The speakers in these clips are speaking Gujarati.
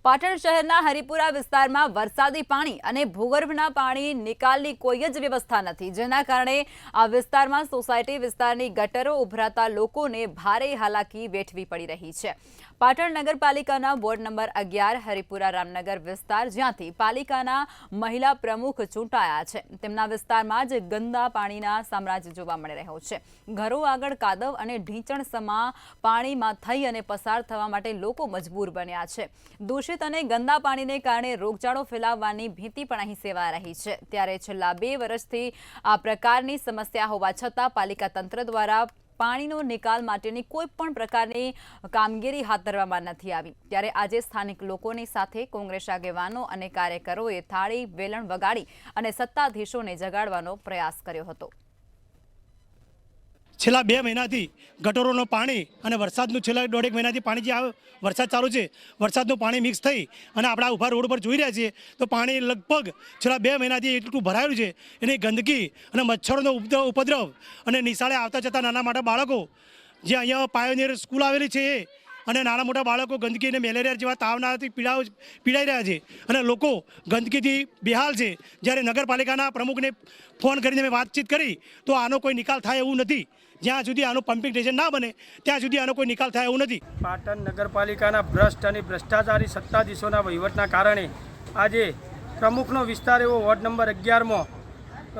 પાટણ શહેરના હરિપુરા વિસ્તારમાં વરસાદી પાણી અને ભૂગર્ભના પાણી નિકાલની કોઈ જ વ્યવસ્થા નથી, જેના કારણે આ વિસ્તારમાં સોસાયટી વિસ્તારની ગટરો ઉભરાતા લોકોને ભારે હાલાકી વેઠવી પડી રહી છે। પાટણ નગરપાલિકાના વોર્ડ નંબર 11 હરિપુરા રામનગર વિસ્તાર, જ્યાંથી પાલિકાના મહિલા પ્રમુખ ચૂંટાયા છે, તેમના વિસ્તારમાં જ ગંદા પાણીના સામ્રાજ્ય જોવા મળી રહ્યો છે। ઘરો આગળ કાદવ અને ઢીંચણ સમા પાણીમાં થઈ અને પસાર થવા માટે લોકો મજબૂર બન્યા છે। દૂષિત અને ગંદા પાણીને કારણે રોગચાળો ફેલાવવાની ભીતિ પણ અહીં સેવાઈ રહી છે। ત્યારે છેલ્લા 2 વર્ષથી આ પ્રકારની સમસ્યા હોવા છતાં પાલિકા તંત્ર દ્વારા પાણીનો નિકાલ માટેની કોઈ પણ પ્રકારની કામગીરી હાથ ધરવામાં નથી આવી। ત્યારે આજે સ્થાનિક લોકોની સાથે કોંગ્રેસ આગેવાનો અને કાર્યકરોએ થાળી વેલણ વગાડી અને સત્તાધીશોને જગાડવાનો પ્રયાસ કર્યો હતો। છેલ્લા 2 મહિનાથી ગટરોનું પાણી અને વરસાદનું છેલ્લા 1.5 મહિનાથી પાણી જે વરસાદ ચાલુ છે, વરસાદનું પાણી મિક્સ થઈ અને આપણા ઊભા રોડ પર જોઈ રહ્યા છીએ તો પાણી લગભગ છેલ્લા 2 મહિનાથી એટલું ભરાયેલું છે। એની ગંદકી અને મચ્છરોનો ઉપદ્રવ અને નિશાળે આવતા જતા નાના મોટા બાળકો, જે અહીંયા પાયોનિયર સ્કૂલ આવેલી છે એ અને નાના મોટા બાળકો ગંદકી અને મેલેરિયા જેવા તાવનાથી પીડાઈ રહ્યા છે અને લોકો ગંદકીથી બેહાલ છે। જ્યારે નગરપાલિકાના પ્રમુખને ફોન કરીને મેં વાતચીત કરી તો આનો કોઈ નિકાલ થાય એવું નથી। જ્યાં સુધી આનું પમ્પિંગ સ્ટેશન ના બને ત્યાં સુધી આનો કોઈ નિકાલ થાય એવું નથી। પાટણ નગરપાલિકાના ભ્રષ્ટ અને ભ્રષ્ટાચારી સત્તાધીશોના વહીવટના કારણે આજે પ્રમુખનો વિસ્તાર એવો વોર્ડ નંબર 11માં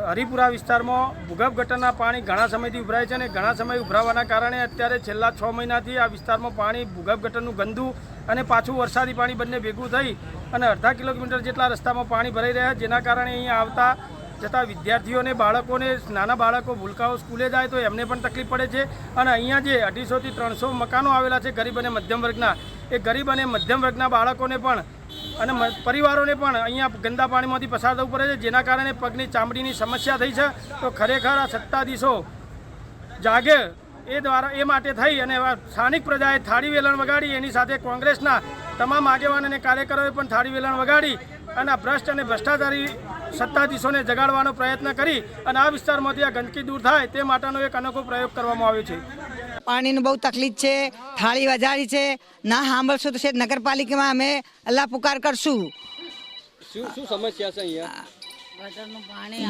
હરિપુરા વિસ્તારમાં ભૂગર્ભ ગટરના પાણી ઘણા સમયથી ઉભરાય છે અને ઘણા સમય ઉભરાવાના કારણે અત્યારે છેલ્લા 6 મહિનાથી આ વિસ્તારમાં પાણી ભૂગર્ભ ગટરનું ગંદુ અને પાછું વરસાદી પાણી બંને ભેગું થઈ અને અડધા કિલોમીટર જેટલા રસ્તામાં પાણી ભરાઈ રહ્યા, જેના કારણે અહીંયા આવતા જતા વિદ્યાર્થીઓને, બાળકોને, નાના બાળકો ભૂલકાઓ સ્કૂલે જાય તો એમને પણ તકલીફ પડે છે। અને અહીંયા જે 250 થી 300 મકાનો આવેલા છે ગરીબ અને મધ્યમ વર્ગના, એ ગરીબ અને મધ્યમ વર્ગના બાળકોને પણ અને પરિવારોને પણ અહીંયા ગંદા પાણીમાંથી પસાર થવું પડે છે, જેના કારણે પગની ચામડીની સમસ્યા થઈ છે। તો ખરેખર આ સત્તાધીશો જાગે એ માટે થઈ અને સ્થાનિક પ્રજાએ થાળી વેલણ વગાડી, એની સાથે કોંગ્રેસના તમામ આગેવાન અને કાર્યકરોએ પણ થાળી વેલણ વગાડી અને આ ભ્રષ્ટ અને ભ્રષ્ટાચારી સત્તાધીશોને જગાડવાનો પ્રયત્ન કરી અને આ વિસ્તારમાંથી આ ગંદકી દૂર થાય તે માટેનો એક અનોખો પ્રયોગ કરવામાં આવ્યો છે। પાણીની બહુ તકલીફ છે, થાળી વજાડી છે, ના સાંભળશું તો નગરપાલિકામાં અમે અલ્લાહ પુકાર કરશું। શું સમસ્યા છે અહીંયા?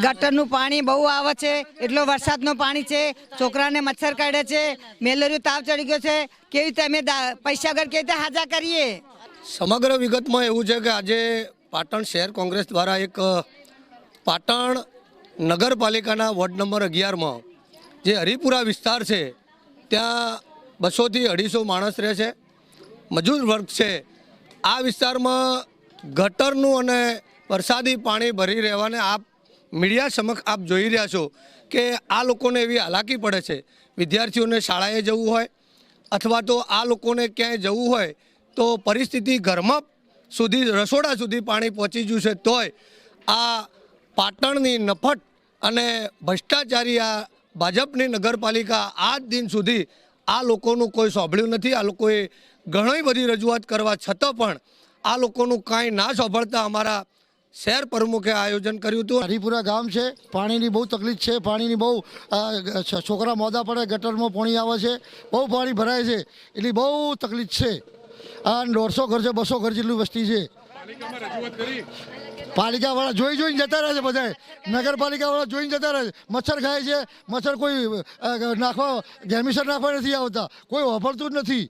ગટરનું પાણી બહુ આવે છે, એટલો વરસાદનું પાણી છે, છોકરાને મચ્છર કાઢે છે, મેલેરિયો તાવ ચડી ગયો છે, કેવી રીતે અમે પૈસા વગર કેવી રીતે હાજા કરીએ? સમગ્ર વિગતમાં એવું છે કે આજે પાટણ શહેર કોંગ્રેસ દ્વારા એક પાટણ નગરપાલિકાના વોર્ડ નંબર 11માં જે હરિપુરા વિસ્તાર છે ત્યાં 200 થી 250 માણસ રહે છે, મજૂર વર્ગ છે। આ વિસ્તારમાં ગટરનું અને વરસાદી પાણી ભરી રહેવાને આપ મીડિયા સમક્ષ આપ જોઈ રહ્યા છો કે આ લોકોને એવી હાલાકી પડે છે। વિદ્યાર્થીઓને શાળાએ જવું હોય અથવા તો આ લોકોને ક્યાંય જવું હોય તો પરિસ્થિતિ ઘરમાં સુધી રસોડા સુધી પાણી પહોંચી ગયું છે, તોય આ પાટણની નફટ અને ભ્રષ્ટાચારી આ ભાજપની નગરપાલિકા આજ દિન સુધી આ લોકોનું કોઈ સાંભળ્યું નથી। આ લોકોએ ઘણી બધી રજૂઆત કરવા છતાં પણ આ લોકોનું કાંઈ ના સાંભળતા અમારા શહેર પ્રમુખે આયોજન કર્યું હતું। હરિપુરા ગામ છે, પાણીની બહુ તકલીફ છે, પાણીની બહુ છોકરા મોદા પડે, ગટરમાં પાણી આવે છે, બહુ પાણી ભરાય છે, એટલી બહુ તકલીફ છે। આ 150 ઘર છે, 200 ઘર જેટલી વસ્તી છે। પાલિકાવાળા જોઈને જતા રહે છે, બધા નગરપાલિકાવાળા જોઈને જતા રહે છે। મચ્છર ખાય છે, મચ્છર કોઈ નાખવા ગેમિસર નાખવા નથી આવતા, કોઈ વાપરતું જ નથી।